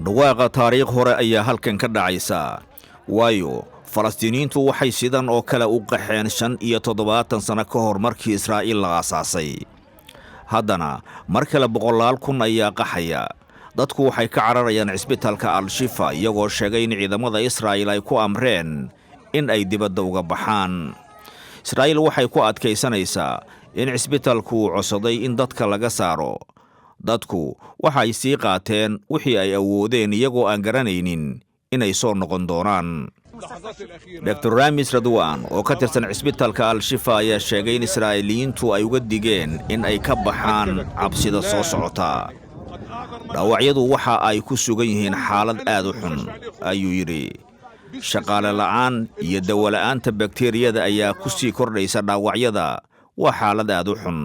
dhawaaqa taariikh hore ayaa halkan ka dhacaysa waayo Falastiiniintu waxay sidan oo kale u qaxeen 75 sano ka hor markii Israa'iil la aasaasay. haddana mar kale boqolaal kun ayaa qaxaya. dadku waxay ka cararayaan cisbitaalka Al-Shifa iyagoo sheegay in ciidamada Israa'iil ay ku amreen in ay dibadda uga baxaan. Israa'iil waxay ku adkaysanaysaa in cisbitaalku codsaday in dadka laga saaro. dadku waxay sii qaateen wixii ay awoodeen iyagoo aan garanaynin inay soo noqon doonaan. Dr. Ramis Radwan oo ka tirsan cisbitaalka Al-Shifa ayaa sheegay in Israa'iiliyiintu ay uga digeen in ay ka baxaan cabsida soo socota. dhaawacyadu waxa ay ku sugan yihiin xaalad aad u xun ayuu yiri. shaqaale la'aan iyo dawo la'aanta bakteeriyada ayaa ku sii kordhaysa dhaawacyada. waa xaalad aad u xun.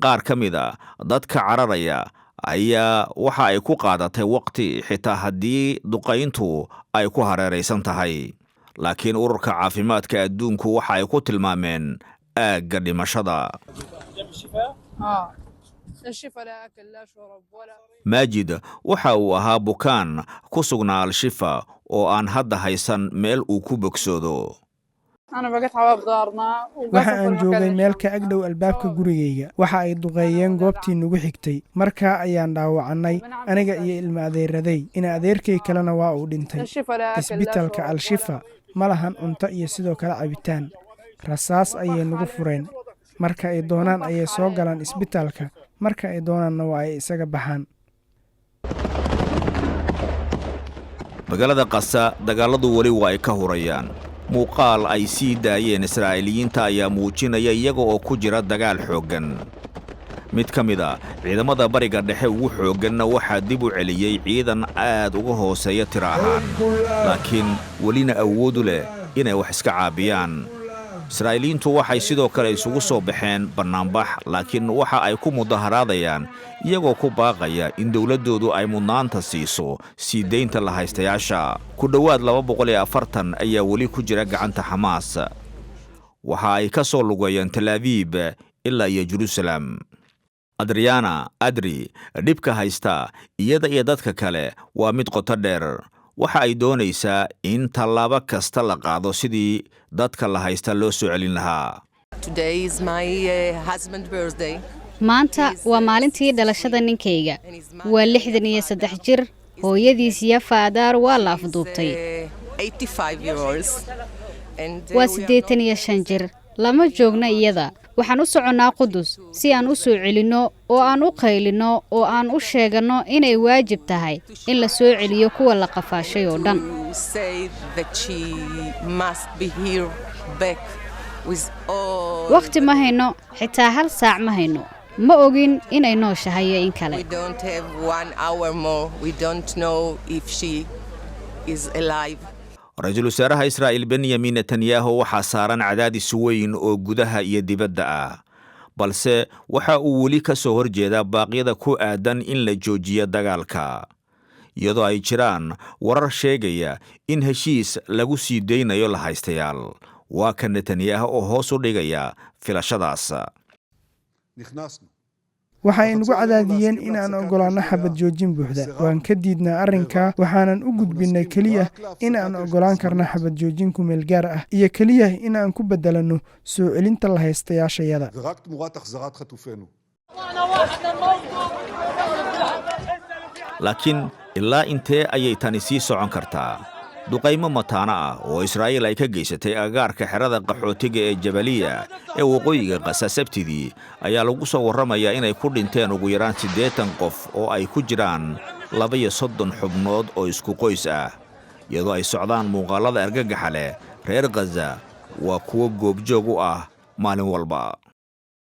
qaar ka mid ah dadka cararaya ayaa waxa ay ku qaadatay waqti xitaa haddii duqayntu ay ku hareeraysan tahay. laakiin ururka caafimaadka adduunku waxa ay ku tilmaameen aagga dhimashada. maajid waxa uu ahaa bukaan ku sugnaa Al-Shifa oo aan hadda haysan meel uu ku bogsoodo. waxa aan joogay meel ka agdhow albaabka gurigayga. waxa ay duqeeyeen goobtii nagu xigtay. markaa ayaan dhaawacannay aniga iyo ilma adeeraday. adeerkay kalena waa uu dhintay. cisbitaalka Al-Shifa ma lahan cunto iyo sidoo kale cabitaan. rasaas ayay nagu fureen. marka ay doonaan ayay soo galaan isbitaalka. marka ay doonaanna waa ay isaga baxaan. magaalada Qasa dagaaladu wali waa ay ka hurayaan. muuqaal ay sii daayeen Israa'iiliyiinta ayaa muujinaya iyaga oo ku jira dagaal xooggan. mid ka mid ah ciidamada bariga dhexe ugu xoogganna waxaa dib u celiyey ciidan aad uga hooseeya tiro ahaan, laakiin welina awood u leh inay wax iska caabiyaan. Israa'iiliyiintu waxay sidoo kale isugu soo baxeen bannaanbax, laakiin waxa ay ku mudaharaadayaan iyagoo ku baaqaya in dawladdoodu ay mudnaanta siiso sii deynta la haystayaasha. ku dhowaad 240 ayaa weli ku jira gacanta Xamaas. waxa ay ka soo lugayeen Tel Aviv ilaa iyo Jerusalem. Adriana Adri dhibka haysta iyada iyo dadka kale waa mid qoto dheer. waxa ay doonaysaa in tallaabo kasta la qaado sidii dadka la haysta loo soo celin lahaa. maanta waa maalintii dhalashada ninkayga. waa 63 jir. hooyadiis Yafa Adar waa la afduubtay. waa 85 jir. lama joogna iyada. waxaan u soconnaa Qudus si aan u soo celinno oo aan u qaylino oo aan u sheegano inay waajib tahay in la soo celiyo kuwa la qafaashay oo dhan. waqti ma hayno, xitaa hal saac ma hayno. ma ogin inay nooshahay iyo in kale. ra-iisul wasaaraha Israa'iil Benjamin Netanyahu waxaa saaran cadaadis weyn oo gudaha iyo dibadda ah, balse waxa uu weli ka soo horjeedaa baaqyada ku aadan in la joojiyo dagaalka, iyadoo ay jiraan warar sheegaya in heshiis lagu sii deynayo la haystayaal. waa ka Netanyahu oo hoos u dhigaya filashadaas. waxa ay nagu cadaadiyeen in aan ogolaanno xabad joojin buuxda. waan ka diidnaa arrinkaa. waxaanan u gudbinnay keliya in aan ogolaan karno xabad joojin ku meel gaar ah iyo keliya in aan ku beddelanno soo celinta la haystayaashayada. laakiin ilaa intee ayay tani sii socon kartaa? duqaymo mataana ah oo Israa'iil ay ka geysatay agaarka xerada qaxootiga ee Jabaliya ee waqooyiga Qasa Sabtidii ayaa lagu soo warramayaa inay ku dhinteen ugu yaraan 80 qof oo ay ku jiraan 32 xubnood oo isku qoys ah. iyadoo ay socdaan muuqaalada argagaxa leh, reer Gaza waa kuwo goobjoog u ah maalin walba.